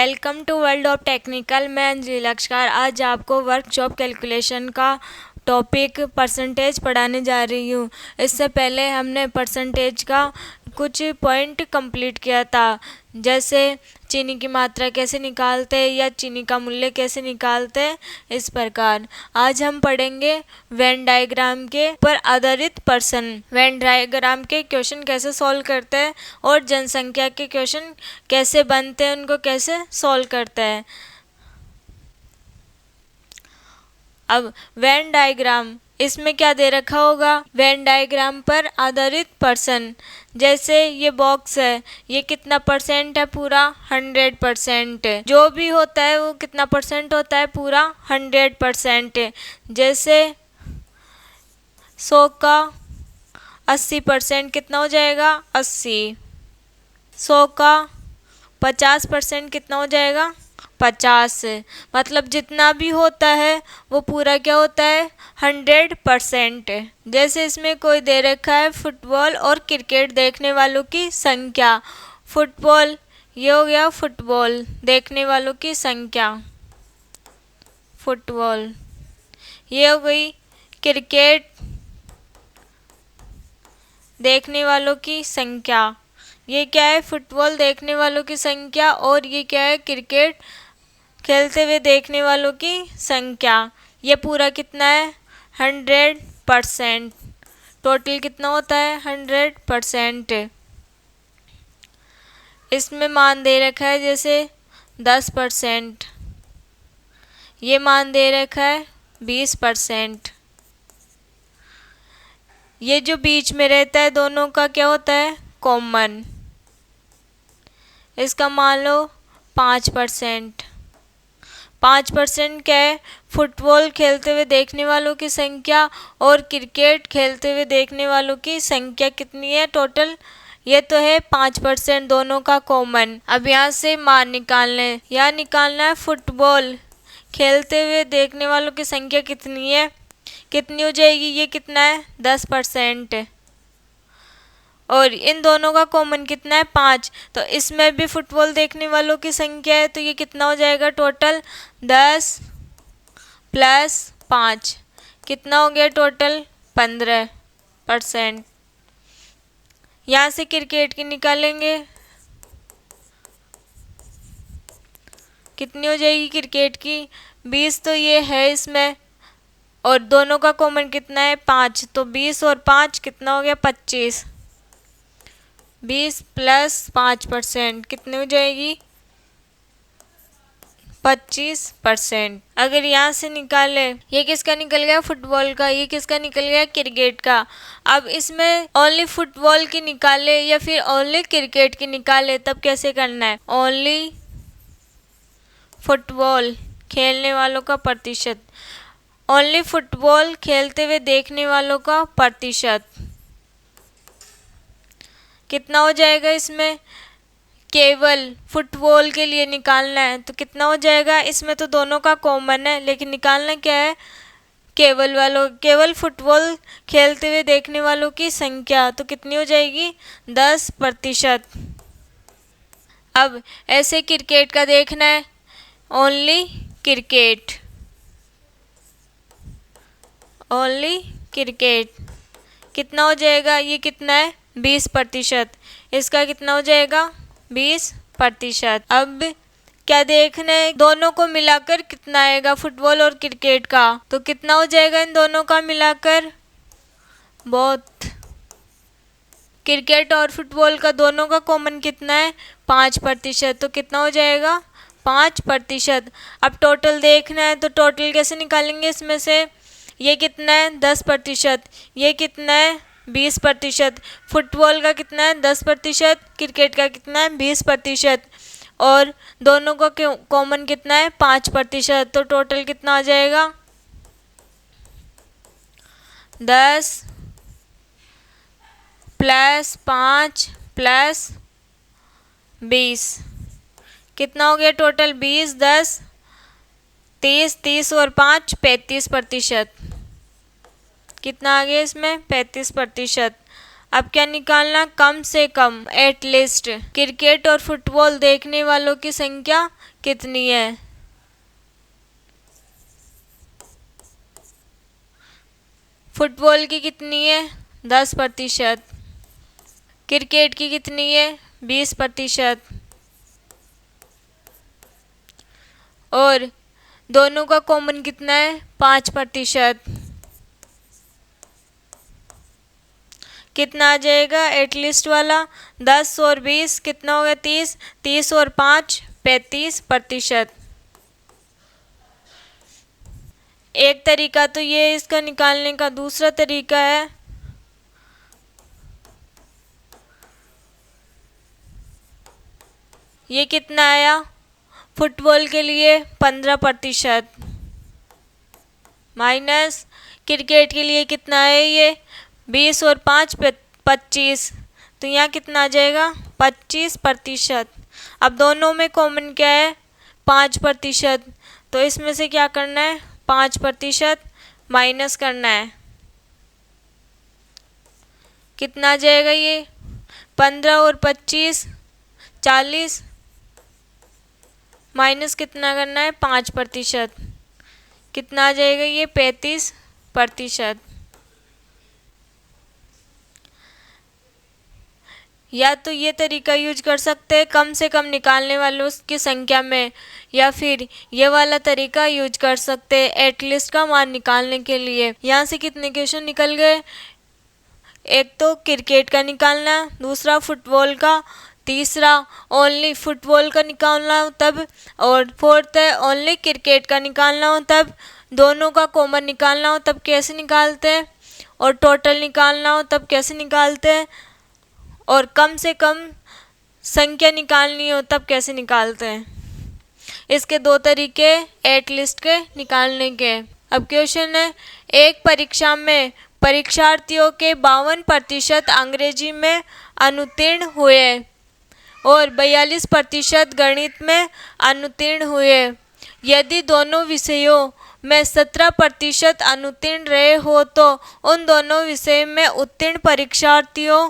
Welcome to world of technical. मैं अंजलि लक्ष्कार आज आपको वर्कशॉप कैलकुलेशन का टॉपिक परसेंटेज पढ़ाने जा रही हूँ। इससे पहले हमने परसेंटेज का कुछ पॉइंट कंप्लीट किया था, जैसे चीनी की मात्रा कैसे निकालते या चीनी का मूल्य कैसे निकालते, इस प्रकार। आज हम पढ़ेंगे वेन डायग्राम के पर आधारित प्रश्न, वेन डायग्राम के क्वेश्चन कैसे सॉल्व करते हैं और जनसंख्या के क्वेश्चन कैसे बनते हैं, उनको कैसे सॉल्व करते हैं। अब वेन डायग्राम, इसमें क्या दे रखा होगा, वेन डायग्राम पर आधारित प्रश्न। जैसे ये बॉक्स है, ये कितना परसेंट है, पूरा 100%। जो भी होता है वो कितना परसेंट होता है, पूरा 100%। जैसे 100 का 80% कितना हो जाएगा, 80। 100 का 50% कितना हो जाएगा, 50। मतलब जितना भी होता है वो पूरा क्या होता है, 100%। जैसे इसमें कोई दे रखा है फुटबॉल और क्रिकेट देखने वालों की संख्या। फुटबॉल, ये हो गया फुटबॉल देखने वालों की संख्या, फुटबॉल। ये हो गई क्रिकेट देखने वालों की संख्या। ये क्या है, फुटबॉल देखने वालों की संख्या, और ये क्या है, क्रिकेट खेलते हुए देखने वालों की संख्या। ये पूरा कितना है, 100%। टोटल कितना होता है, 100%। इसमें मान दे रखा है जैसे 10%, ये मान दे रखा है 20%। ये जो बीच में रहता है दोनों का क्या होता है, कॉमन। इसका मान लो 5%। 5% क्या है, फुटबॉल खेलते हुए देखने वालों की संख्या और क्रिकेट खेलते हुए देखने वालों की संख्या कितनी है टोटल, ये तो है 5%, दोनों का कॉमन। अब यहाँ से मान निकालना है, यहाँ निकालना है फुटबॉल खेलते हुए देखने वालों की संख्या कितनी है, कितनी हो जाएगी, ये कितना है, 10%। और इन दोनों का कॉमन कितना है, 5। तो इसमें भी फुटबॉल देखने वालों की संख्या है, तो ये कितना हो जाएगा टोटल, 10 प्लस 5 कितना हो गया टोटल, 15%। यहाँ से क्रिकेट की निकालेंगे, कितनी हो जाएगी क्रिकेट की, 20 तो ये है इसमें, और दोनों का कॉमन कितना है, 5। तो 20 और 5 कितना हो गया, 25। 20 प्लस 5% कितनी हो जाएगी, 25%। अगर यहाँ से निकाले, ये किसका निकल गया, फुटबॉल का, ये किसका निकल गया, क्रिकेट का। अब इसमें ओनली फुटबॉल की निकाले या फिर ओनली क्रिकेट की निकाले, तब कैसे करना है, ओनली फुटबॉल खेलने वालों का प्रतिशत, ओनली फुटबॉल खेलते हुए देखने वालों का प्रतिशत कितना हो जाएगा। इसमें केवल फुटबॉल के लिए निकालना है तो कितना हो जाएगा, इसमें तो दोनों का कॉमन है, लेकिन निकालना क्या है, केवल फुटबॉल खेलते हुए देखने वालों की संख्या, तो कितनी हो जाएगी, 10%। अब ऐसे क्रिकेट का देखना है, ओनली क्रिकेट, ओनली क्रिकेट कितना हो जाएगा, ये कितना है, 20%। इसका कितना हो जाएगा, 20%। अब क्या देखना है, दोनों को मिलाकर कितना आएगा, फुटबॉल और क्रिकेट का, तो कितना हो जाएगा इन दोनों का मिलाकर, बहुत। क्रिकेट और फुटबॉल का दोनों का कॉमन कितना है, 5%, तो कितना हो जाएगा, 5%। अब टोटल देखना है, तो टोटल कैसे निकालेंगे, इसमें से ये कितना है, 10%, ये कितना है, 20%। फुटबॉल का कितना है, 10%, क्रिकेट का कितना है, 20%, और दोनों का कॉमन कितना है, 5%। तो टोटल कितना आ जाएगा, 10 प्लस 5 प्लस 20 कितना हो गया टोटल, 20, 10, 30, 30 और 5 35%। कितना आ गया इसमें, 35%। अब क्या निकालना, कम से कम, एटलीस्ट क्रिकेट और फुटबॉल देखने वालों की संख्या कितनी है? फुटबॉल की कितनी है? 10%। क्रिकेट की कितनी है? 20%। और दोनों का कॉमन कितना है? 5%। कितना आ जाएगा एटलीस्ट वाला? 10 और 20 कितना हो गया? 30। 30 और 5 35%। एक तरीका तो ये इसका निकालने का। दूसरा तरीका है, ये कितना आया फुटबॉल के लिए? 15%। माइनस क्रिकेट के लिए कितना है? ये 20 और 5 25। तो यहाँ कितना आ जाएगा? 25%। अब दोनों में कॉमन क्या है? 5%। तो इसमें से क्या करना है? 5% माइनस करना है। कितना आ जाएगा ये? 15 और 25 40। माइनस कितना करना है? 5%। कितना आ जाएगा ये? 35%। या तो ये तरीका यूज कर सकते हैं कम से कम निकालने वालों की संख्या में, या फिर ये वाला तरीका यूज कर सकते हैं एटलीस्ट का मान निकालने के लिए। यहाँ से कितने क्वेश्चन निकल गए? एक तो क्रिकेट का निकालना, दूसरा फुटबॉल का, तीसरा ओनली फुटबॉल का निकालना हो तब, और फोर्थ है ओनली क्रिकेट का निकालना हो तब, दोनों का कॉमन निकालना हो तब कैसे निकालते हैं, और टोटल निकालना हो तब कैसे निकालते हैं, और कम से कम संख्या निकालनी हो तब कैसे निकालते हैं। इसके दो तरीके एटलीस्ट के निकालने के। अब क्वेश्चन है, एक परीक्षा में परीक्षार्थियों के 52% अंग्रेजी में अनुत्तीर्ण हुए और 42% गणित में अनुत्तीर्ण हुए। यदि दोनों विषयों में 17% अनुत्तीर्ण रहे हो तो उन दोनों विषय में उत्तीर्ण परीक्षार्थियों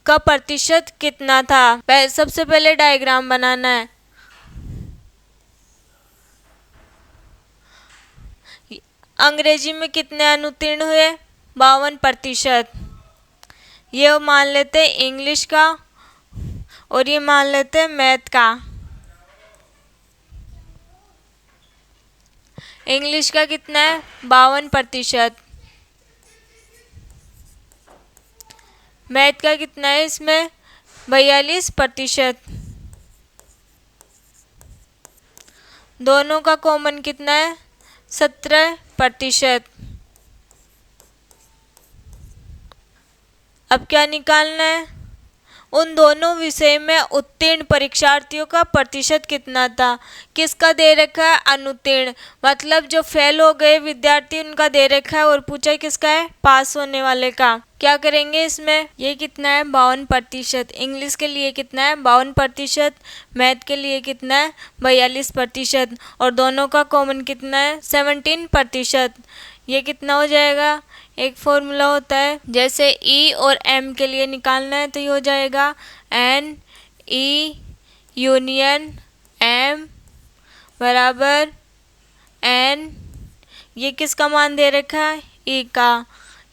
का प्रतिशत कितना था? सबसे पहले डायग्राम बनाना है। अंग्रेजी में कितने अनुत्तीर्ण हुए? 52%। ये मान लेते हैं इंग्लिश का, और ये मान लेते हैं मैथ का। इंग्लिश का कितना है? 52%। मैथ का कितना है इसमें? 42%। दोनों का कॉमन कितना है? 17%। अब क्या निकालना है? उन दोनों विषय में उत्तीर्ण परीक्षार्थियों का प्रतिशत कितना था? किसका दे रखा है? अनुत्तीर्ण, मतलब जो फेल हो गए विद्यार्थी उनका दे रखा है, और पूछा किसका है? पास होने वाले का। क्या करेंगे इसमें? ये कितना है? 52%। इंग्लिश के लिए कितना है? 52%। मैथ के लिए कितना है? 42%। और दोनों का कॉमन कितना है? 17%। ये कितना हो जाएगा? एक फॉर्मूला होता है, जैसे ई और एम के लिए निकालना है तो ये हो जाएगा एन ई यूनियन एम बराबर एन। ये किसका मान दे रखा है? ई का।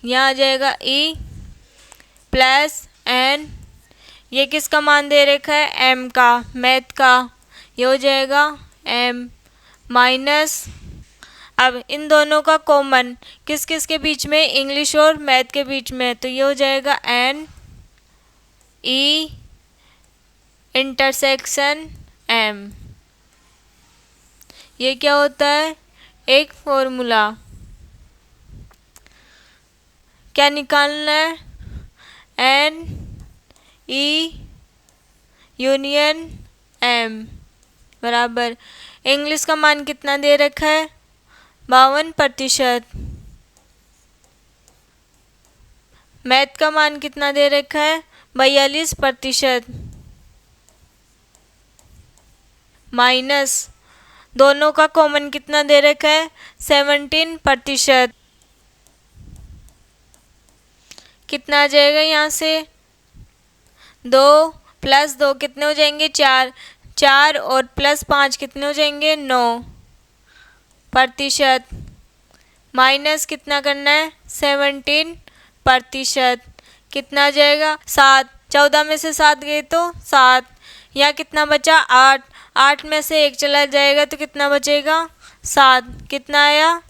यहाँ आ जाएगा ई प्लस एन। ये किसका मान दे रखा है? एम का, मैथ का। ये हो जाएगा एम माइनस, अब इन दोनों का कॉमन किस किस के बीच में? इंग्लिश और मैथ के बीच में, तो ये हो जाएगा एन ई इंटरसेक्शन एम। ये क्या होता है? एक फॉर्मूला। क्या निकालना है? एन ई यूनियन एम बराबर, इंग्लिश का मान कितना दे रखा है? 52%। मैथ का मान कितना दे रखा है? 42%। माइनस दोनों का कॉमन कितना दे रखा है? 17%। कितना आ जाएगा यहाँ से? 2 + 2 कितने हो जाएंगे? 4। 4 और प्लस 5 कितने हो जाएंगे? 9%। माइनस कितना करना है? 17%। कितना आ जाएगा? 7। 14 में से 7 गए तो 7। यहाँ कितना बचा? 8। 8 में से 1 चला जाएगा तो कितना बचेगा? 7। कितना आया?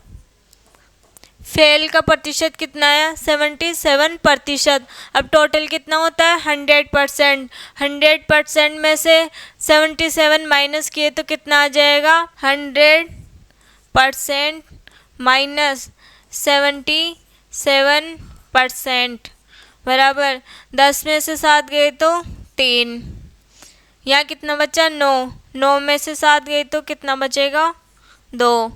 फेल का प्रतिशत कितना आया? 77%। अब टोटल कितना होता है? 100%। 100% में से 77 माइनस किए तो कितना आ जाएगा? 100% माइनस 77% बराबर 10 में से 7 गए तो 3। यहाँ कितना बचा? 9। 9 में से 7 गए तो कितना बचेगा? 2।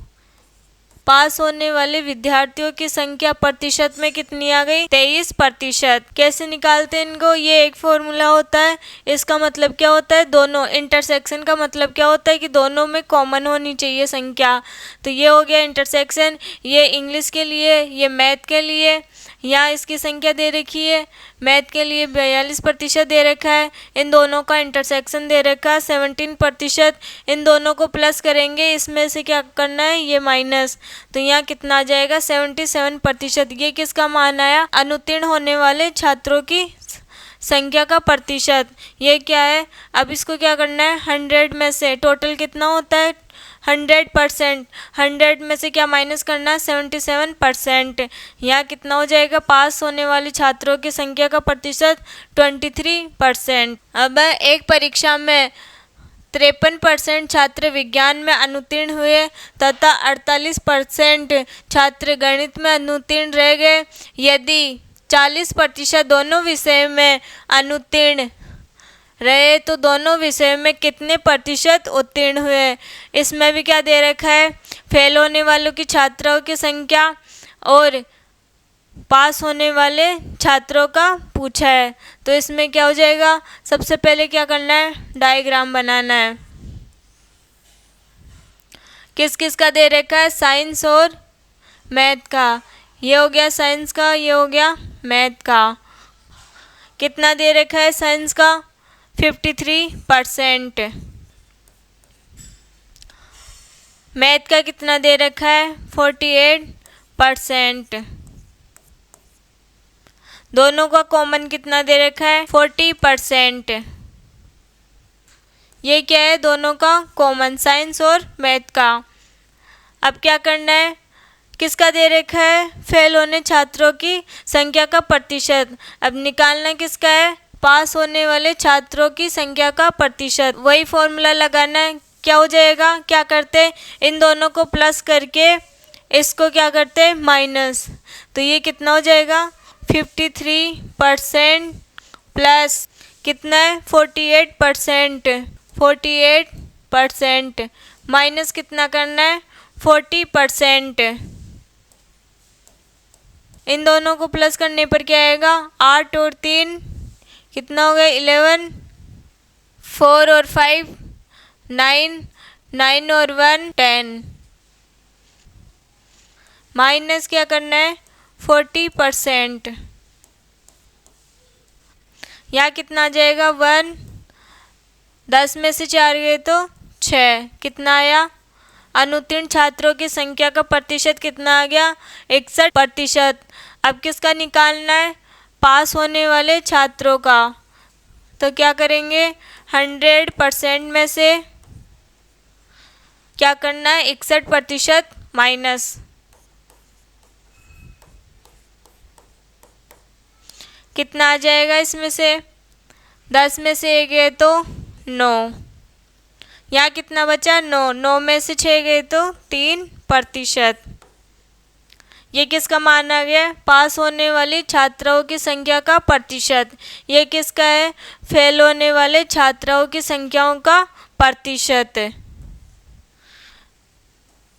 पास होने वाले विद्यार्थियों की संख्या प्रतिशत में कितनी आ गई? 23%। कैसे निकालते हैं इनको? ये एक फॉर्मूला होता है। इसका मतलब क्या होता है? दोनों इंटरसेक्शन का मतलब क्या होता है कि दोनों में कॉमन होनी चाहिए संख्या। तो ये हो गया इंटरसेक्शन। ये इंग्लिश के लिए, ये मैथ के लिए। यहाँ इसकी संख्या दे रखी है। मैथ के लिए 42% दे रखा है। इन दोनों का इंटरसेक्शन दे रखा है 17%। इन दोनों को प्लस करेंगे, इसमें से क्या करना है? ये माइनस। तो यहाँ कितना आ जाएगा? 77%। ये किसका मान आया? अनुत्तीर्ण होने वाले छात्रों की संख्या का प्रतिशत। ये क्या है? अब इसको क्या करना है? 100 में से टोटल कितना होता है? 100%। 100 में से क्या माइनस करना है? 77%। यहाँ कितना हो जाएगा? पास होने वाले छात्रों की संख्या का प्रतिशत 23%। अब एक परीक्षा में 53% छात्र विज्ञान में अनुत्तीर्ण हुए तथा 48% छात्र गणित में अनुत्तीर्ण रह गए। यदि 40% दोनों विषय में अनुत्तीर्ण रहे तो दोनों विषय में कितने प्रतिशत उत्तीर्ण हुए? इसमें भी क्या दे रखा है? फेल होने वालों की छात्रों की संख्या और पास होने वाले छात्रों का पूछा है। तो इसमें क्या हो जाएगा? सबसे पहले क्या करना है? डायग्राम बनाना है। किस किस का दे रखा है? साइंस और मैथ का। ये हो गया साइंस का, ये हो गया मैथ का। कितना दे रखा है साइंस का? 53%। मैथ का कितना दे रखा है? 48%। दोनों का कॉमन कितना दे रखा है? 40%। ये क्या है? दोनों का कॉमन, साइंस और मैथ का। अब क्या करना है? किसका दे रखा है? फेल होने छात्रों की संख्या का प्रतिशत। अब निकालना किसका है? पास होने वाले छात्रों की संख्या का प्रतिशत। वही फॉर्मूला लगाना है। क्या हो जाएगा? क्या करते? इन दोनों को प्लस करके इसको क्या करते? माइनस। तो ये कितना हो जाएगा? 53% प्लस कितना है? 48%। 48% माइनस कितना करना है? 40%। इन दोनों को प्लस करने पर क्या आएगा? 8 और 3 कितना हो गया? 11। 4 और 5 9। 9 और 1 10। माइनस क्या करना है? 40%। यहाँ कितना आ जाएगा? 1। 10 में से 4 गए तो 6। कितना आया? अनुत्तीर्ण छात्रों की संख्या का प्रतिशत कितना आ गया? 61%। अब किसका निकालना है? पास होने वाले छात्रों का। तो क्या करेंगे? 100% में से क्या करना है? 61% माइनस। कितना आ जाएगा इसमें से? 10 में से 1 गए तो 9। यहाँ कितना बचा? 9। 9 में से 6 गए तो 3%। ये किसका मान आ गया? पास होने वाली छात्राओं की संख्या का प्रतिशत। ये किसका है? फेल होने वाले छात्राओं की संख्याओं का प्रतिशत।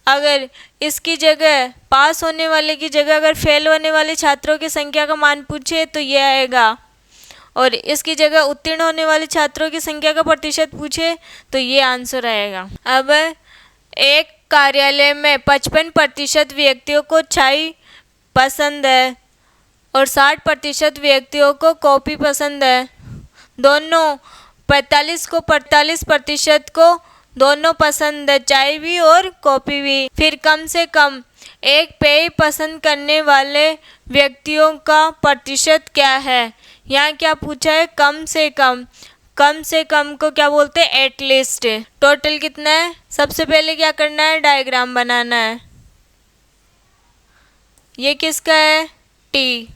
अगर इसकी जगह पास होने वाले की जगह अगर फेल होने वाले छात्रों की संख्या का मान पूछे तो ये आएगा, और इसकी जगह उत्तीर्ण होने वाले छात्रों की संख्या का प्रतिशत पूछे तो ये आंसर आएगा। अब एक कार्यालय में 55% व्यक्तियों को चाय पसंद है और 60% व्यक्तियों को कॉफ़ी पसंद है। दोनों 45 को 45% को दोनों पसंद है, चाय भी और कॉफ़ी भी। फिर कम से कम एक पेय पसंद करने वाले व्यक्तियों का प्रतिशत क्या है। यहाँ क्या पूछा है, कम से कम। कम से कम को क्या बोलते हैं, एटलीस्ट। टोटल कितना है, सबसे पहले क्या करना है, डायग्राम बनाना है। ये किसका है, टी।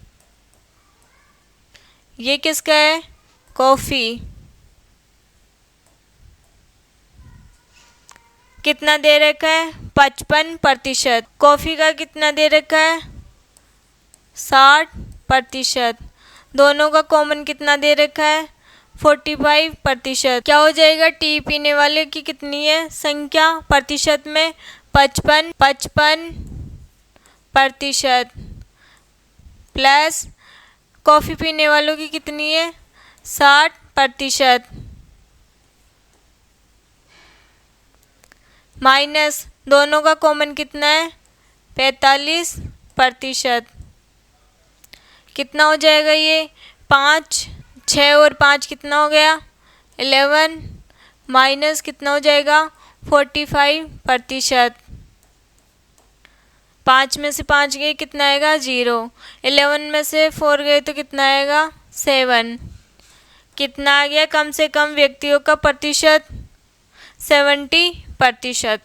ये किसका है, कॉफ़ी। कितना दे रखा है, 55%। कॉफ़ी का कितना दे रखा है, 60%। दोनों का कॉमन कितना दे रखा है, 45%। क्या हो जाएगा, टी पीने वाले की कितनी है संख्या प्रतिशत में, 55% प्लस कॉफ़ी पीने वालों की कितनी है, 60%, माइनस दोनों का कॉमन कितना है, 45%। कितना हो जाएगा ये, 5, 6 और 5 कितना हो गया, 11, माइनस कितना हो जाएगा, 45%। 5 में से 5 गए कितना आएगा, 0। 11 में से 4 गए तो कितना आएगा, 7। कितना आ गया, कम से कम व्यक्तियों का प्रतिशत, 70%।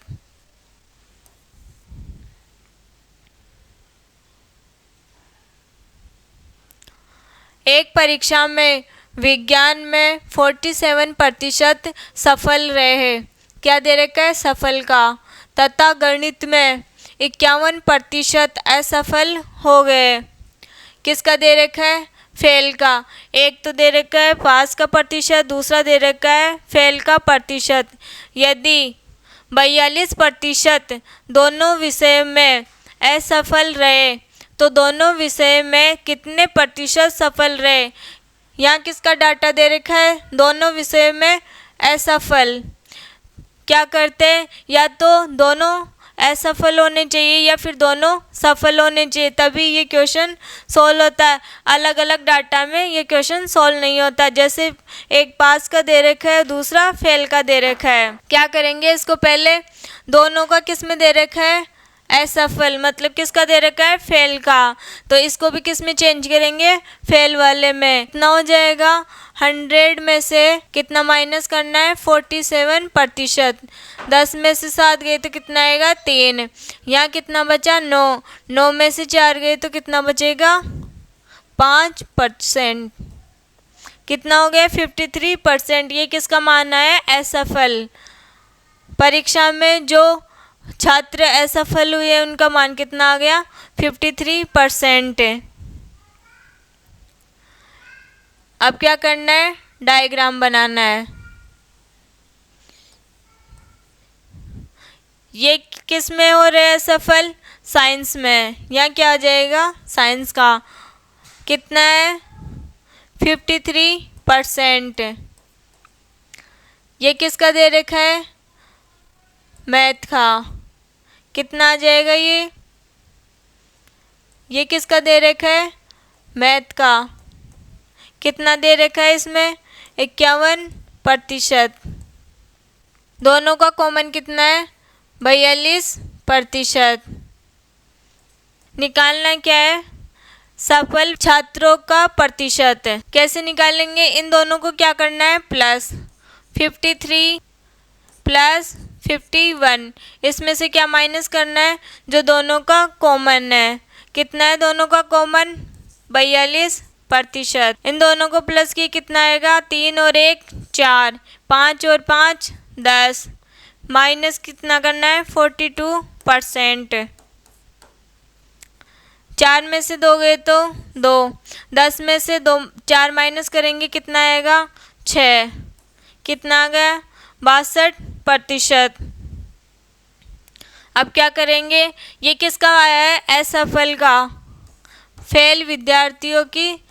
एक परीक्षा में विज्ञान में 47% सफल रहे। क्या दे रखा है, सफल का। तथा गणित में 51% असफल हो गए। किसका दे रखा है, फेल का। एक तो दे रखा है पास का प्रतिशत, दूसरा दे रखा है फेल का प्रतिशत। यदि 42% दोनों विषय में असफल रहे तो दोनों विषय में कितने प्रतिशत सफल रहे। यहाँ किसका डाटा दे रखा है, दोनों विषय में असफल। क्या करते हैं, या तो दोनों असफल होने चाहिए या फिर दोनों सफल होने चाहिए, तभी ये क्वेश्चन सॉल्व होता है। अलग अलग डाटा में ये क्वेश्चन सॉल्व नहीं होता। जैसे एक पास का दे रखा है, दूसरा फेल का दे रखा है। क्या करेंगे, इसको पहले दोनों का किस में दे रखा है, असफल, मतलब किसका दे रखा है, फेल का। तो इसको भी किस में चेंज करेंगे, फेल वाले में। कितना हो जाएगा, 100 में से कितना माइनस करना है, 47%। 10 में से 7 गए तो कितना आएगा, 3। यहाँ कितना बचा, 9। 9 में से 4 गए तो कितना बचेगा, 5%। कितना हो गया, 53%। ये किसका मान है, असफल। परीक्षा में जो छात्र असफल हुए उनका मान कितना आ गया, 53%। अब क्या करना है, डायग्राम बनाना है। ये किस में हो रहा है असफल, साइंस में। यहाँ क्या आ जाएगा, साइंस का कितना है, 53%। ये किसका दे रखा है, मैथ का। कितना आ जाएगा ये किसका दे रखा है, मैथ का। कितना दे रखा है इसमें, 51%। दोनों का कॉमन कितना है, 42%। निकालना क्या है, सफल छात्रों का प्रतिशत। कैसे निकालेंगे, इन दोनों को क्या करना है, प्लस 53 प्लस 51। इसमें से क्या माइनस करना है, जो दोनों का कॉमन है। कितना है दोनों का कॉमन, 42%। इन दोनों को प्लस की कितना आएगा, 3 और 1 4, 5 और 5 10, माइनस कितना करना है, 42%। 4 में से 2 गए तो 2, 10 में से 4 माइनस करेंगे कितना आएगा, 6। कितना आ गया, 62%। अब क्या करेंगे, ये किसका आया है, असफल का। फेल विद्यार्थियों की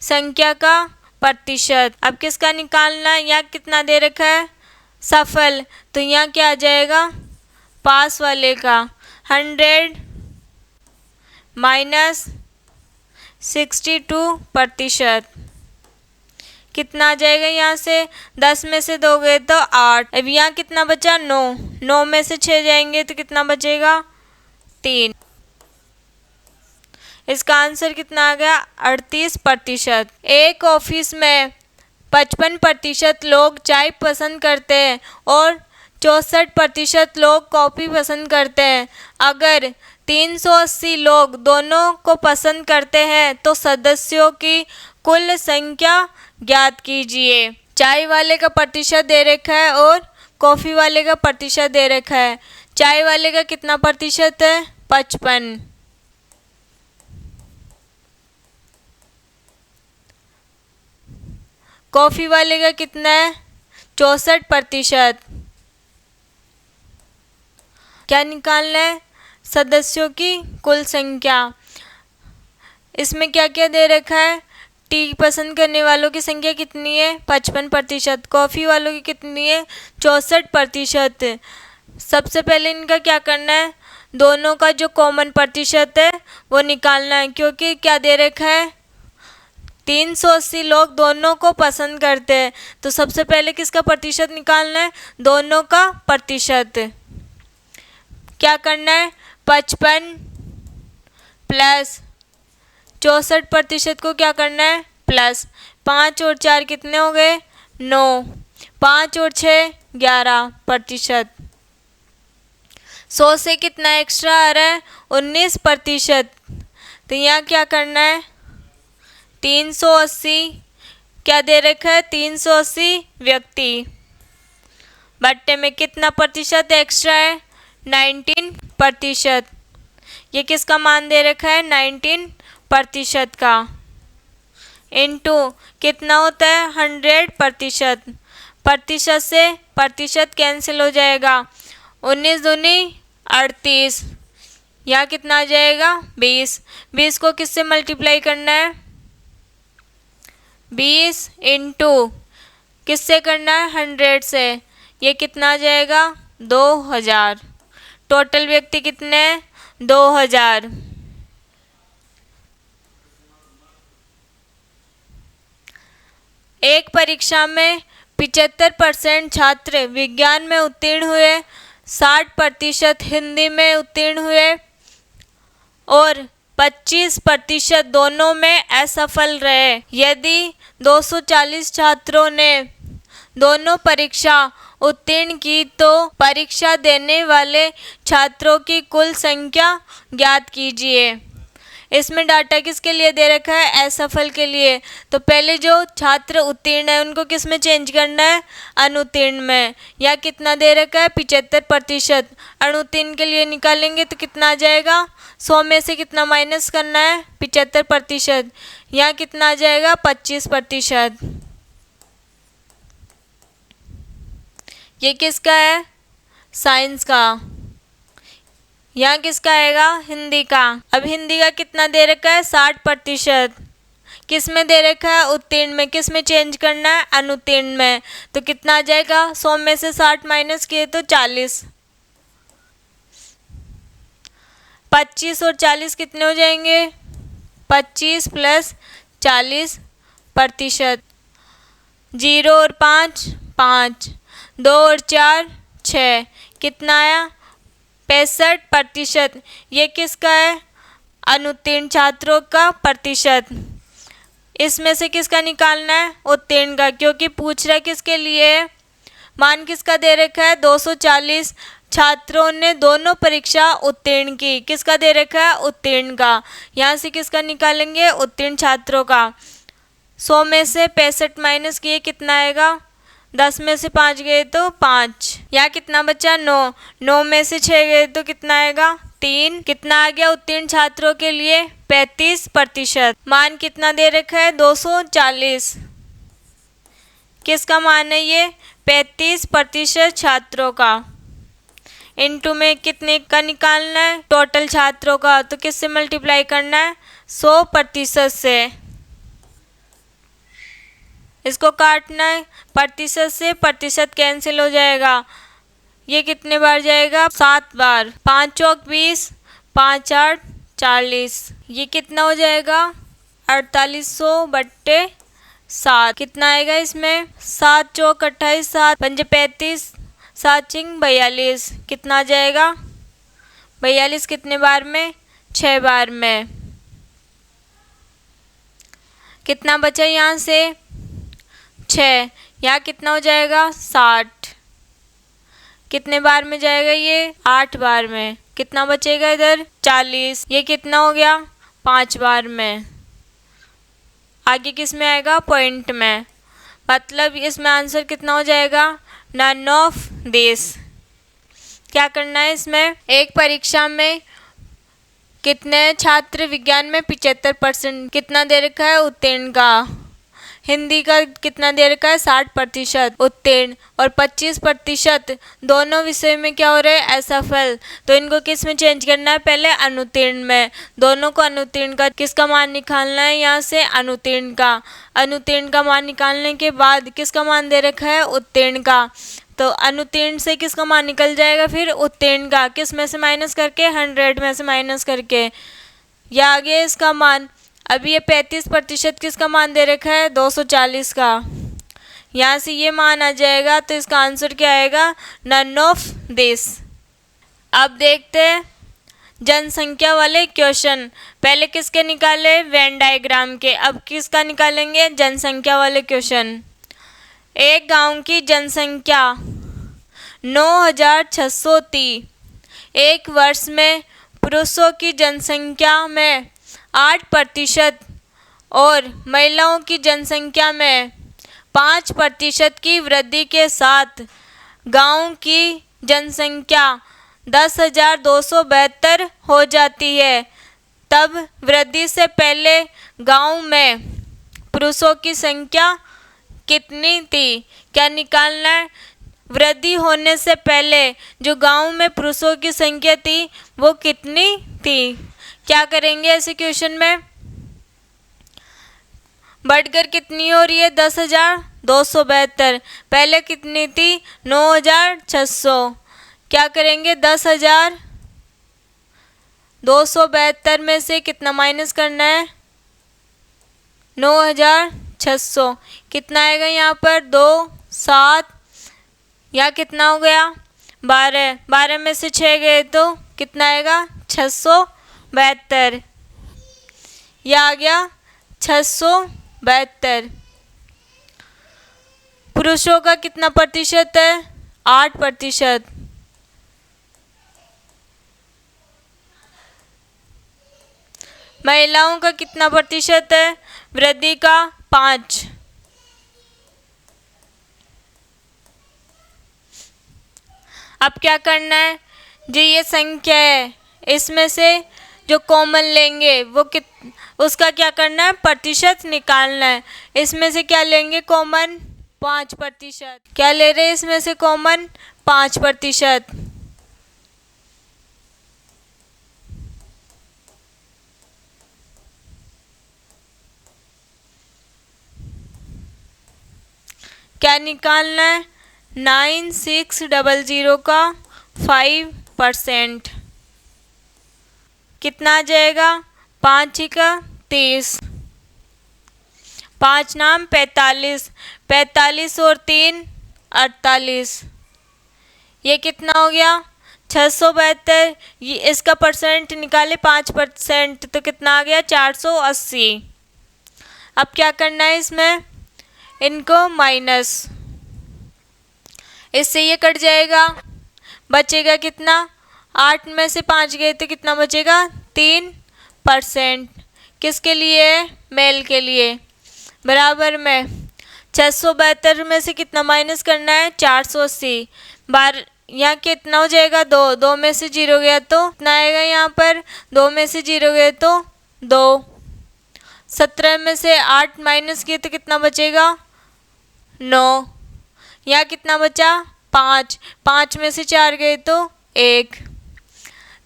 संख्या का प्रतिशत। अब किसका निकालना है, यहाँ कितना दे रखा है, सफल। तो यहाँ क्या आ जाएगा, पास वाले का। 100 माइनस 62%। कितना आ जाएगा यहाँ से, 10 में से 2 गए तो 8। अब यहाँ कितना बचा, 9। 9 में से 6 जाएंगे तो कितना बचेगा, 3। इसका आंसर कितना आ गया, 38%। एक ऑफिस में 55% लोग चाय पसंद करते हैं और 64% लोग कॉफ़ी पसंद करते हैं। अगर 380 लोग दोनों को पसंद करते हैं तो सदस्यों की कुल संख्या ज्ञात कीजिए। चाय वाले का प्रतिशत दे रखा है और कॉफ़ी वाले का प्रतिशत दे रखा है। चाय वाले का कितना प्रतिशत है, 55। कॉफ़ी वाले का कितना है, 64%। क्या निकालना है, सदस्यों की कुल संख्या। इसमें क्या क्या दे रखा है, टी पसंद करने वालों की संख्या कितनी है, 55%। कॉफ़ी वालों की कितनी है, 64%। सबसे पहले इनका क्या करना है, दोनों का जो कॉमन प्रतिशत है वो निकालना है, क्योंकि क्या दे रखा है, 380 लोग दोनों को पसंद करते हैं। तो सबसे पहले किसका प्रतिशत निकालना है, दोनों का प्रतिशत। क्या करना है, 55 प्लस 64% को क्या करना है, प्लस 5 और 4 कितने हो गए, 9। 5 और 6 11%। 100 से कितना एक्स्ट्रा आ रहा है, 19%। तो यहाँ क्या करना है, 380 क्या दे रखा है, 380 व्यक्ति बट्टे में कितना प्रतिशत एक्स्ट्रा है, 19%। ये किसका मान दे रखा है, 19% का, इनटू कितना होता है, 100%। प्रतिशत से प्रतिशत कैंसिल हो जाएगा, 19 दूनी 38। यहाँ कितना आ जाएगा, 20। 20 को किससे मल्टीप्लाई करना है, 20 इंटू किससे करना है, 100 से। ये कितना आ जाएगा, 2000। टोटल व्यक्ति कितने हैं, 2000। एक परीक्षा में 75% छात्र विज्ञान में उत्तीर्ण हुए, 60% हिंदी में उत्तीर्ण हुए और 25% दोनों में असफल रहे। यदि 240 छात्रों ने दोनों परीक्षा उत्तीर्ण की तो परीक्षा देने वाले छात्रों की कुल संख्या ज्ञात कीजिए। इसमें डाटा किसके लिए दे रखा है, असफल के लिए। तो पहले जो छात्र उत्तीर्ण है उनको किस में चेंज करना है, अनुत्तीर्ण में। या कितना दे रखा है, 75%। अनुत्तीर्ण के लिए निकालेंगे तो कितना आ जाएगा, 100 में से कितना माइनस करना है, 75%। यहाँ कितना आ जाएगा, 25%। ये किसका है, साइंस का। यहाँ किसका आएगा, हिंदी का। अब हिंदी का कितना दे रखा है, 60%। किस में दे रखा है, उत्तीर्ण में। किस में चेंज करना है, अनुत्तीर्ण में। तो कितना आ जाएगा, 100 में से 60 माइनस किए तो 40। 25 और 40 कितने हो जाएंगे, 25 प्लस 40%। 0 और 5 5, 2 और 4 6, कितना आया, 65%। ये किसका है, अनुत्तीर्ण छात्रों का प्रतिशत। इसमें से किसका निकालना है, उत्तीर्ण का, क्योंकि पूछ रहा है किसके लिए है। मान किसका दे रखा है, 240 छात्रों ने दोनों परीक्षा उत्तीर्ण की। किसका दे रखा है, उत्तीर्ण का। यहाँ से किसका निकालेंगे, उत्तीर्ण छात्रों का। 100 में से 65 माइनस किए कितना आएगा, 10 में से 5 गए तो 5। यहाँ कितना बचा, 9। 9 में से 6 गए तो कितना आएगा, 3। कितना आ गया उत्तीर्ण छात्रों के लिए, 35%। मान कितना दे रखा है, 240। किसका मान है ये, 35% छात्रों का। इनटू में कितने का निकालना है, टोटल छात्रों का। तो किससे मल्टीप्लाई करना है, 100% से। इसको काटना है, प्रतिशत से प्रतिशत कैंसिल हो जाएगा। ये कितने बार जाएगा, 7 बार। 5 चौक 20, 5 8 40। ये कितना हो जाएगा, 4800 बट्टे 7। कितना आएगा इसमें? 7 चौक 28, 7 पंजे 35, 7 चिंग 42। कितना आ जाएगा? 42 कितने बार में? 6 बार में। कितना बचा यहाँ से? 6। यहाँ कितना हो जाएगा? 60। कितने बार में जाएगा ये? 8 बार में। कितना बचेगा इधर? 40। ये कितना हो गया? 5 बार में। आगे किस में आएगा? पॉइंट में। मतलब इसमें आंसर कितना हो जाएगा? None of this. क्या करना है इसमें? एक परीक्षा में कितने छात्र विज्ञान में 75% कितना दे रखा है उत्तीर्ण का? हिंदी का कितना दे रखा है? 60% उत्तीर्ण, और 25% दोनों विषय में क्या हो रहा है? असफल। तो इनको किस में चेंज करना है? पहले अनुत्तीर्ण में। दोनों को अनुत्तीर्ण का किसका मान निकालना है? यहाँ से अनुत्तीर्ण का। अनुत्तीर्ण का मान निकालने के बाद किसका मान दे रखा है? उत्तीर्ण का। तो अनुत्तीर्ण से किसका मान निकल जाएगा? फिर उत्तीर्ण का। किस में से माइनस करके? 100 में से माइनस करके। या आगे इसका मान, अभी ये 35% किसका मान दे रखा है? 240 का। यहाँ से ये मान आ जाएगा, तो इसका आंसर क्या आएगा? None of this. अब देखते हैं जनसंख्या वाले क्वेश्चन। पहले किसके निकाले? वेन डायग्राम के। अब किसका निकालेंगे? जनसंख्या वाले क्वेश्चन। एक गांव की जनसंख्या 9600 थी। एक वर्ष में पुरुषों की जनसंख्या में 8% और महिलाओं की जनसंख्या में 5% की वृद्धि के साथ गांव की जनसंख्या 10,272 हो जाती है। तब वृद्धि से पहले गांव में पुरुषों की संख्या कितनी थी? क्या निकालना है? वृद्धि होने से पहले जो गांव में पुरुषों की संख्या थी वो कितनी थी? क्या करेंगे ऐसे क्वेश्चन में? बढ़कर कितनी हो रही है? 10,272। पहले कितनी थी? 9,600। क्या करेंगे? 10,272 में से कितना माइनस करना है? 9,600। कितना आएगा यहाँ पर? 2, 7, या कितना हो गया? 12। 12 में से 6 गए तो कितना आएगा? 672। यह आ गया 672। पुरुषों का कितना प्रतिशत है? 8%। महिलाओं का कितना प्रतिशत है? वृद्धि का 5। अब क्या करना है? जो ये संख्या है इसमें से जो कॉमन लेंगे वो उसका क्या करना है? प्रतिशत निकालना है। इसमें से क्या लेंगे कॉमन? 5%। क्या ले रहे हैं इसमें से कॉमन? 5%। क्या निकालना है? 9600 का 5%। कितना आ जाएगा? 5 का 30। 5 नाम 45। 45 और 3 48। ये कितना हो गया? 672। ये इसका परसेंट निकाले 5%, तो कितना आ गया? 480। अब क्या करना है इसमें? इनको माइनस। इससे ये कट जाएगा। बचेगा कितना? 8 में से 5 गए तो कितना बचेगा? 3%। किसके लिए? मेल के लिए। बराबर में 672 में से कितना माइनस करना है? 480। बार यहाँ कितना हो जाएगा? 2। 2 में से 0 गया तो कितना आएगा यहाँ पर? 2 में से 0 गया तो 2। 17 में से 8 माइनस किए तो कितना बचेगा? 9। यहाँ कितना बचा? 5। 5 में से 4 गए तो 1।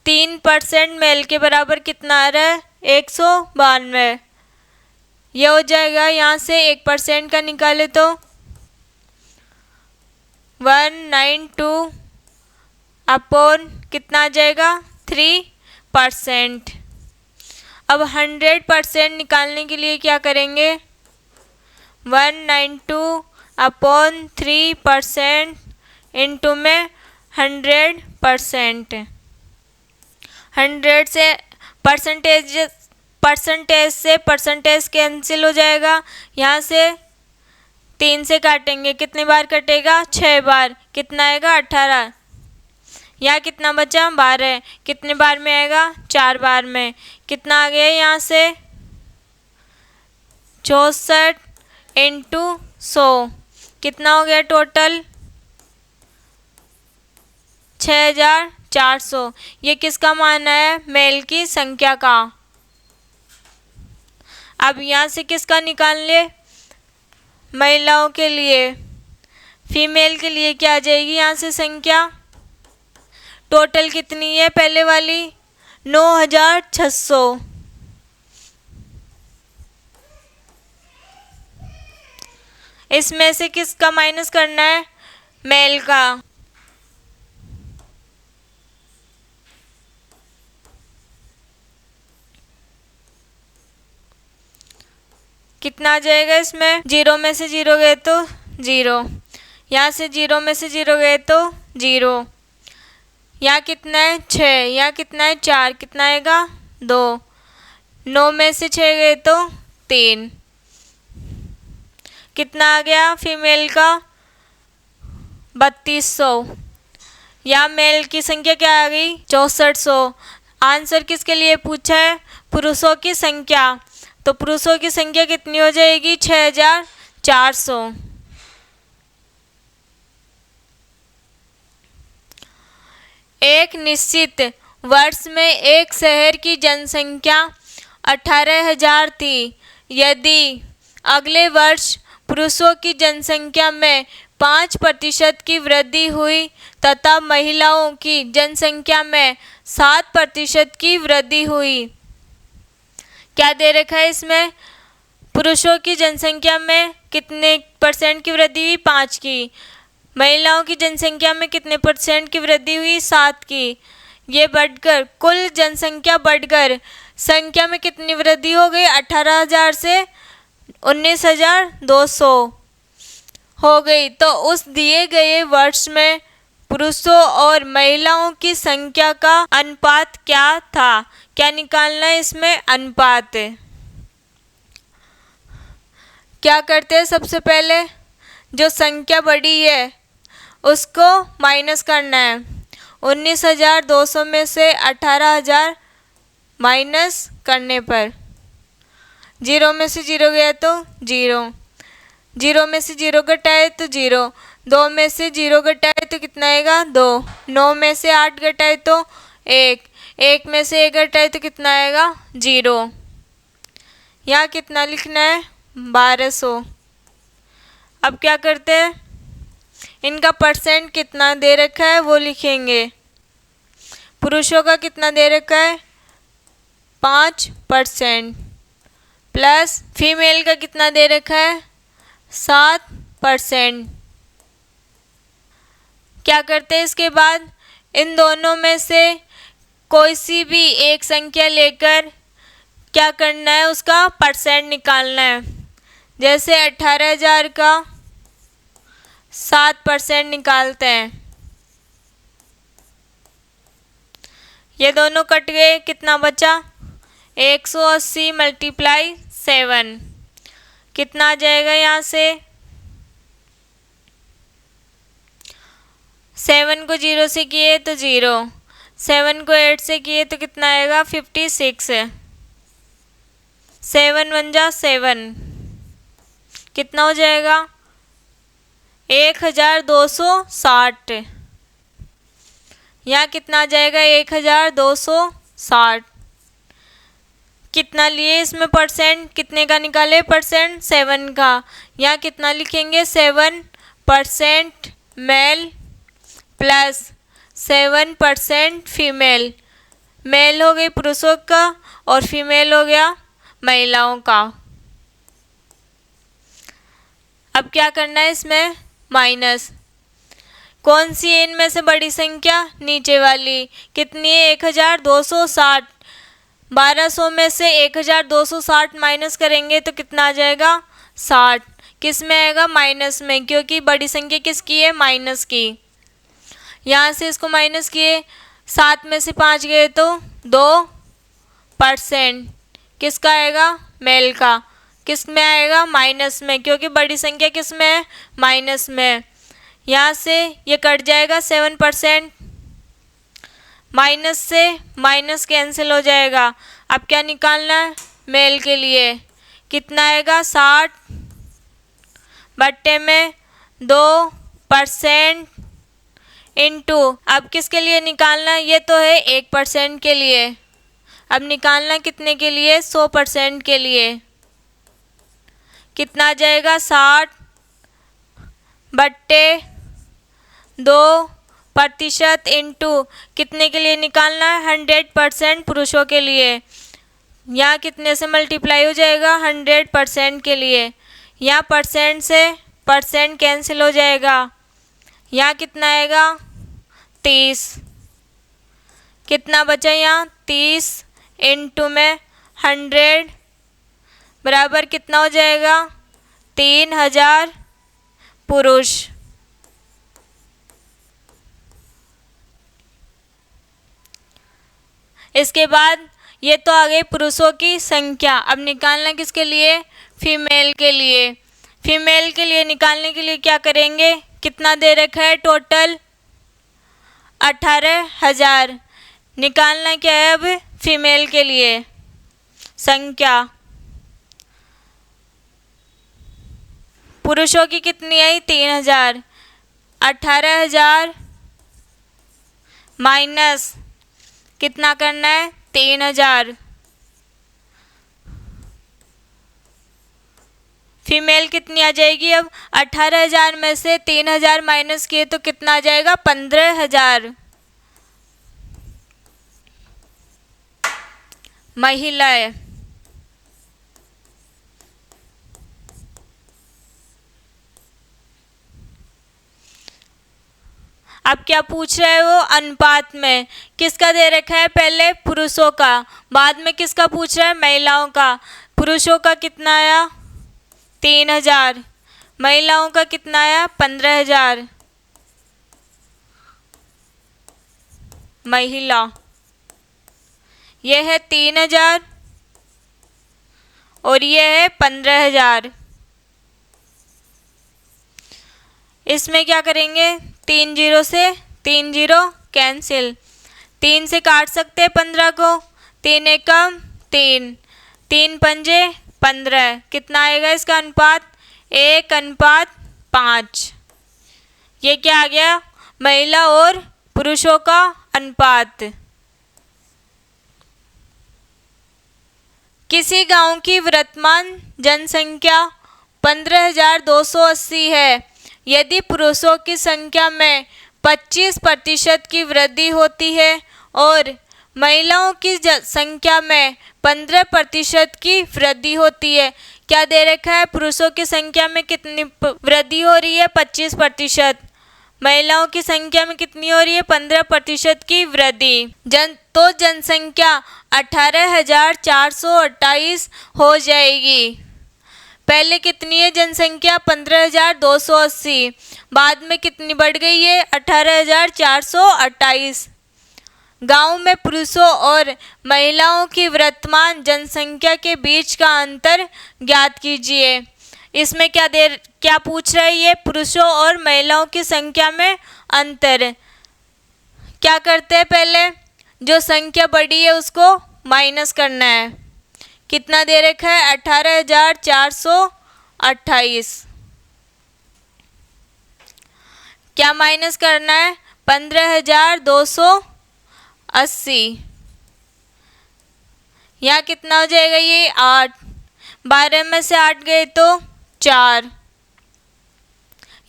3% मेल के बराबर कितना आ रहा है? 192। यह हो जाएगा। यहाँ से 1% का निकाले तो 192 अपॉन कितना आ जाएगा? 3%। अब 100% निकालने के लिए क्या करेंगे? 192/3% इंटू में 100%। 100 से परसेंटेज कैंसिल हो जाएगा। यहाँ से 3 से काटेंगे, कितनी बार कटेगा? 6 बार। कितना आएगा? 18। यहाँ कितना बचा? 12। कितने बार में आएगा? 4 बार में। कितना आ गया यहाँ से? 64 इंटू 100। कितना हो गया टोटल? 6400। ये किसका मान है? मेल की संख्या का। अब यहाँ से किसका निकाल ले? महिलाओं के लिए। फीमेल के लिए क्या आ जाएगी यहाँ से संख्या? टोटल कितनी है पहले वाली? 9600। इसमें से किसका माइनस करना है? मेल का। कितना आ जाएगा इसमें? 0 में से 0 गए तो 0। यहाँ से 0 में से 0 गए तो 0। यहाँ कितना है? 6। यहाँ कितना है? 4। कितना आएगा? 2। 9 में से 6 गए तो 3। कितना आ गया फीमेल का? 3200। या मेल की संख्या क्या आ गई? 6400। आंसर किसके लिए पूछा है? पुरुषों की संख्या। तो पुरुषों की संख्या कितनी हो जाएगी? 6400। एक निश्चित वर्ष में एक शहर की जनसंख्या 18,000 थी। यदि अगले वर्ष पुरुषों की जनसंख्या में 5% की वृद्धि हुई तथा महिलाओं की जनसंख्या में 7% की वृद्धि हुई। क्या दे रखा है इसमें? पुरुषों की जनसंख्या में कितने परसेंट की वृद्धि हुई? 5 की। महिलाओं की जनसंख्या में कितने परसेंट की वृद्धि हुई? 7 की। ये बढ़कर कुल जनसंख्या बढ़कर संख्या में कितनी वृद्धि हो गई? 18,000 से 19,200 हो गई। तो उस दिए गए वर्ष में पुरुषों और महिलाओं की संख्या का अनुपात क्या था? क्या निकालना है इसमें? अनुपात। क्या करते हैं? सबसे पहले जो संख्या बढ़ी है उसको माइनस करना है। 19,200 में से 18,000 माइनस करने पर 0 में से 0 गया तो 0। 0 में से 0 घटाए तो 0। 2 में से 0 घटाए तो कितना आएगा? 2। 9 में से 8 घटाए तो 1। 1 में से 1 घटाए तो कितना आएगा? 0। यहाँ कितना लिखना है? 1200। अब क्या करते हैं? इनका परसेंट कितना दे रखा है वो लिखेंगे। पुरुषों का कितना दे रखा है? 5% प्लस फीमेल का कितना दे रखा है? 7%। क्या करते हैं इसके बाद? इन दोनों में से कोई सी भी एक संख्या लेकर क्या करना है? उसका परसेंट निकालना है। जैसे 18,000 का 7% निकालते हैं। ये दोनों कट गए, कितना बचा? 180 × 7 कितना आ जाएगा? यहाँ से 7 को 0 से किए तो 0, 7 को 8 से किए तो कितना आएगा? 56। 7 × 1 = 7 कितना हो जाएगा? 1260। यहाँ कितना आ जाएगा? 1260। कितना लिए इसमें परसेंट? कितने का निकाले परसेंट? 7 का। यहाँ कितना लिखेंगे? 7% मेल प्लस 7% फीमेल। मेल हो गई पुरुषों का और फीमेल हो गया महिलाओं का। अब क्या करना है इसमें? माइनस। कौन सी है इनमें से बड़ी संख्या? नीचे वाली। कितनी है? 1260। 1200 में से 1260 माइनस करेंगे तो कितना आ जाएगा? 60। किस में आएगा? माइनस में, क्योंकि बड़ी संख्या किसकी है? माइनस की। यहाँ से इसको माइनस किए, 7 में से 5 गए तो 2%। किसका आएगा? मेल का। किस में आएगा? माइनस में, क्योंकि बड़ी संख्या किस में है? माइनस में। यहाँ से ये कट जाएगा 7%, माइनस से माइनस कैंसिल हो जाएगा। अब क्या निकालना है? मेल के लिए कितना आएगा? 60 बट्टे में 2% इंटू, अब किसके लिए निकालना है? ये तो है 1% के लिए। अब निकालना कितने के लिए? 100% के लिए। कितना आ जाएगा? 60 बट्टे 2% इंटू, कितने के लिए निकालना है? 100% पुरुषों के लिए। यहाँ कितने से मल्टीप्लाई हो जाएगा? 100% के लिए। यहाँ परसेंट से परसेंट कैंसिल हो जाएगा। यहाँ कितना आएगा? 30। कितना बचा यहाँ? 30 इंटू में 100 बराबर कितना हो जाएगा? 3000 पुरुष। इसके बाद ये तो आ गई पुरुषों की संख्या। अब निकालना किसके लिए? फीमेल के लिए। फीमेल के लिए निकालने के लिए क्या करेंगे? कितना दे रखा है? टोटल 18,000। निकालना क्या है अब? फीमेल के लिए संख्या। पुरुषों की कितनी आई? 3,000। 18,000 माइनस कितना करना है? 3,000। फीमेल कितनी आ जाएगी? अब 18,000 में से 3,000 माइनस किए तो कितना आ जाएगा? 15,000। महिलाएं। अब क्या पूछ रहे हो? अनुपात में। किसका दे रखा है? पहले पुरुषों का, बाद में किसका पूछ रहा है? महिलाओं का। पुरुषों का कितना आया? 3,000। महिलाओं का कितना आया? 15,000। महिला यह है 3,000 और यह है 15,000। इसमें क्या करेंगे? 3 0 से 3 0 कैंसिल। 3 से काट सकते हैं 15 को। 3 एकम 3, 3 पंजे 15। कितना आएगा इसका अनुपात? 1:5। ये क्या आ गया? महिला और पुरुषों का अनुपात। किसी गांव की वर्तमान जनसंख्या 15,280 है। यदि पुरुषों की संख्या में 25% की वृद्धि होती है और महिलाओं की संख्या में 15% की वृद्धि होती है। क्या दे रखा है? पुरुषों की संख्या में कितनी वृद्धि हो रही है? 25%। महिलाओं की संख्या में कितनी हो रही है? 15% की वृद्धि। जनसंख्या 18,428 हो जाएगी। पहले कितनी है जनसंख्या? 15,280। बाद में कितनी बढ़ गई है? 18,428। गांव में पुरुषों और महिलाओं की वर्तमान जनसंख्या के बीच का अंतर ज्ञात कीजिए। इसमें क्या पूछ रहा है? ये पुरुषों और महिलाओं की संख्या में अंतर। क्या करते हैं? पहले जो संख्या बड़ी है उसको माइनस करना है। कितना दे रखा है? 18,428। क्या माइनस करना है? 15,280। यहाँ कितना हो जाएगा? ये 8। 12 में से 8 गए तो 4।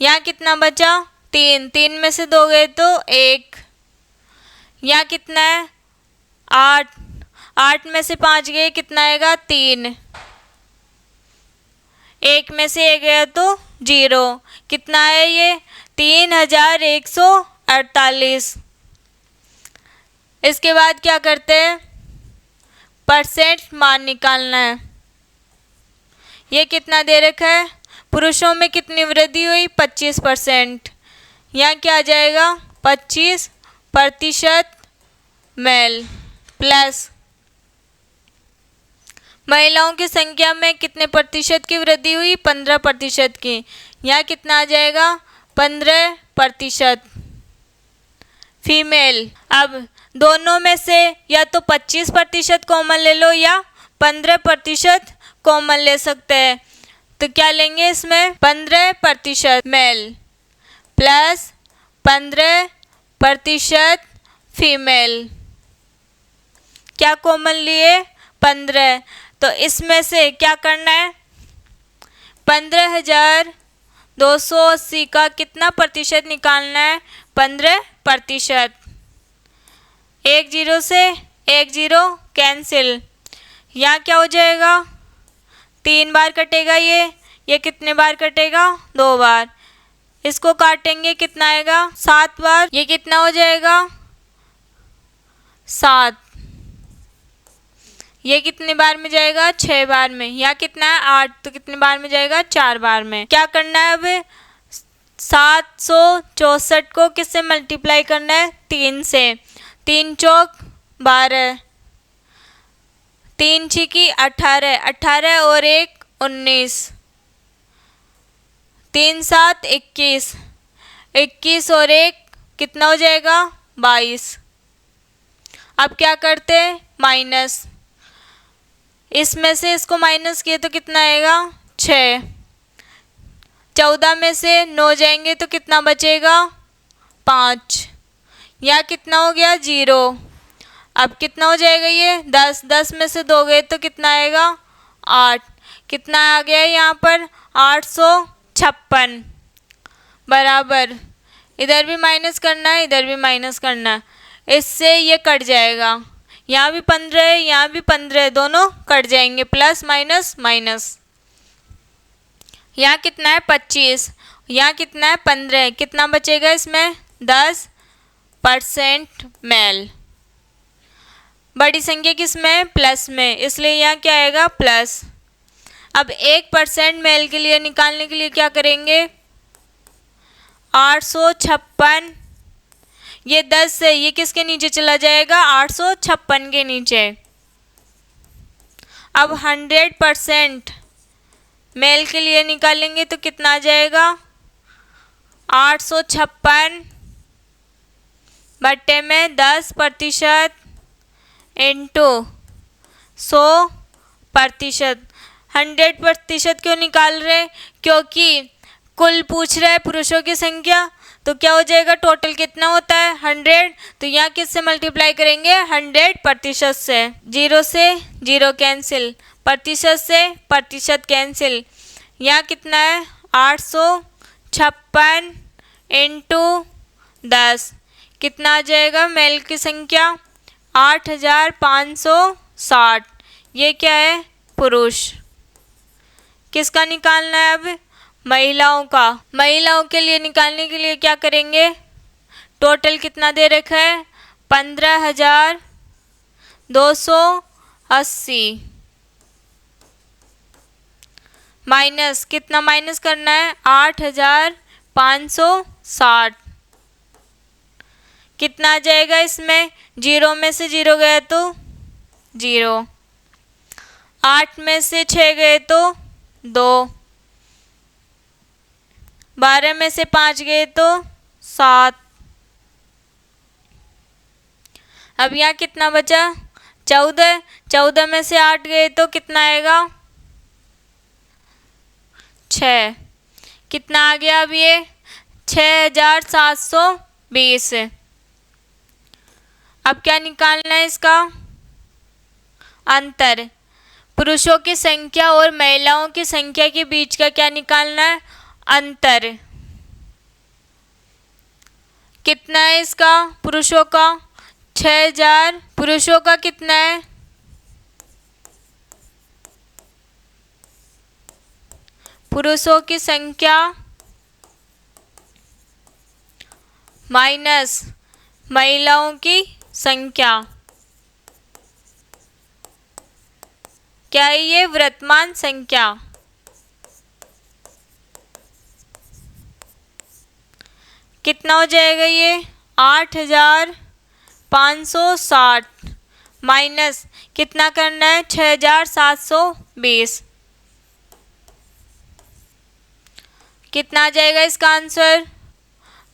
यहाँ कितना बचा? 3। 3 में से 2 गए तो 1। यहाँ कितना है? 8। 8 में से 5 गए, कितना आएगा? 3। 1 में से 1 गया तो 0। कितना है ये? 3,148। इसके बाद क्या करते हैं? परसेंट मान निकालना है। ये कितना दे रखा है? पुरुषों में कितनी वृद्धि हुई? 25%। यहाँ क्या आ जाएगा? 25% मेल प्लस महिलाओं की संख्या में कितने प्रतिशत की वृद्धि हुई? 15% की। यहाँ कितना आ जाएगा? 15% फीमेल। अब दोनों में से या तो 25% कॉमन ले लो या 15% कॉमन ले सकते हैं। तो क्या लेंगे इसमें? 15% मेल प्लस 15% फीमेल। क्या कॉमन लिए? 15। तो इसमें से क्या करना है? 15,280 का कितना प्रतिशत निकालना है? 15%। एक जीरो से एक जीरो कैंसिल। यहाँ क्या हो जाएगा? 3 बार कटेगा ये कितने बार कटेगा? 2 बार। इसको काटेंगे कितना आएगा? 7 बार। ये कितना हो जाएगा? 7। ये कितने बार में जाएगा? 6 बार में। यहाँ कितना है? 8। तो कितने बार में जाएगा? 4 बार में। क्या करना है अब? 764 को किससे मल्टीप्लाई करना है? 3 से। 3 चौक 12, 3 छिकी 18, 18 और 1 19, 3 7 21, 21 और 1 कितना हो जाएगा? 22। अब क्या करते हैं? माइनस। इसमें से इसको माइनस किए तो कितना आएगा? 6। 14 में से 9 जाएंगे तो कितना बचेगा? 5। यहाँ कितना हो गया? 0। अब कितना हो जाएगा ये? 10। 10 में से 2 गए तो कितना आएगा? 8। कितना आ गया यहाँ पर? 856 बराबर। इधर भी माइनस करना है, इधर भी माइनस करना है। इससे ये कट जाएगा। यहाँ भी 15 है, यहाँ भी 15 है, दोनों कट जाएंगे। Plus minus minus. यहाँ कितना है? 25। यहाँ कितना है? 15। कितना बचेगा इसमें? 10% मेल। बड़ी संख्या किस में? प्लस में, इसलिए यहाँ क्या आएगा? प्लस। अब 1% मेल के लिए निकालने के लिए क्या करेंगे? 856। ये 10 है, ये किसके नीचे चला जाएगा? 856 के नीचे। अब 100% मेल के लिए निकालेंगे तो कितना आ जाएगा? 856 बट्टे में 10% इंटू 100%। 100% क्यों निकाल रहे? क्योंकि कुल पूछ रहा है पुरुषों की संख्या, तो क्या हो जाएगा? टोटल कितना होता है? 100। तो यहाँ किससे मल्टीप्लाई करेंगे? 100% से। 0 से 0 कैंसिल, प्रतिशत से प्रतिशत कैंसिल। यहाँ कितना है? 856 इंटू 10 कितना आ जाएगा? मेल की संख्या 8560। ये क्या है? पुरुष। किसका निकालना है अब? महिलाओं का। महिलाओं के लिए निकालने के लिए क्या करेंगे? टोटल कितना दे रखा है? 15,280 माइनस कितना माइनस करना है? 8560। कितना आ जाएगा इसमें? 0 में से 0 गया तो 0, 8 में से 6 गए तो 2, 12 में से 5 गए तो 7। अब यहाँ कितना बचा? 14। 14 में से 8 गए तो कितना आएगा? 6। कितना आ गया अब ये? 6720। अब क्या निकालना है इसका? अंतर। पुरुषों की संख्या और महिलाओं की संख्या के बीच का क्या निकालना है? अंतर। कितना है इसका? पुरुषों का 6000। पुरुषों का कितना है? पुरुषों की संख्या माइनस महिलाओं की संख्या। क्या है ये? वर्तमान संख्या। कितना हो जाएगा ये 8560 माइनस कितना करना है 6720, कितना आ जाएगा इसका आंसर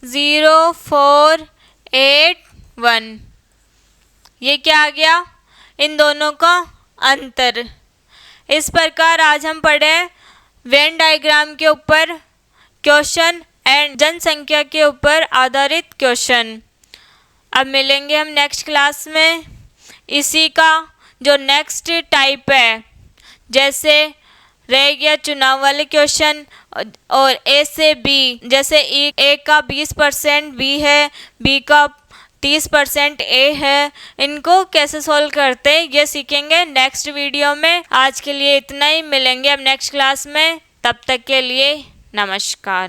0481। ये क्या आ गया, इन दोनों का अंतर। इस प्रकार आज हम पढ़े वेन डायग्राम के ऊपर क्वेश्चन एंड जनसंख्या के ऊपर आधारित क्वेश्चन। अब मिलेंगे हम नेक्स्ट क्लास में। इसी का जो नेक्स्ट टाइप है, जैसे रह गया चुनाव वाले क्वेश्चन और ए से बी, जैसे ए का 20% बी है, बी का 30% ए है, इनको कैसे सॉल्व करते हैं ये सीखेंगे नेक्स्ट वीडियो में। आज के लिए इतना ही, मिलेंगे अब नेक्स्ट क्लास में। तब तक के लिए नमस्कार।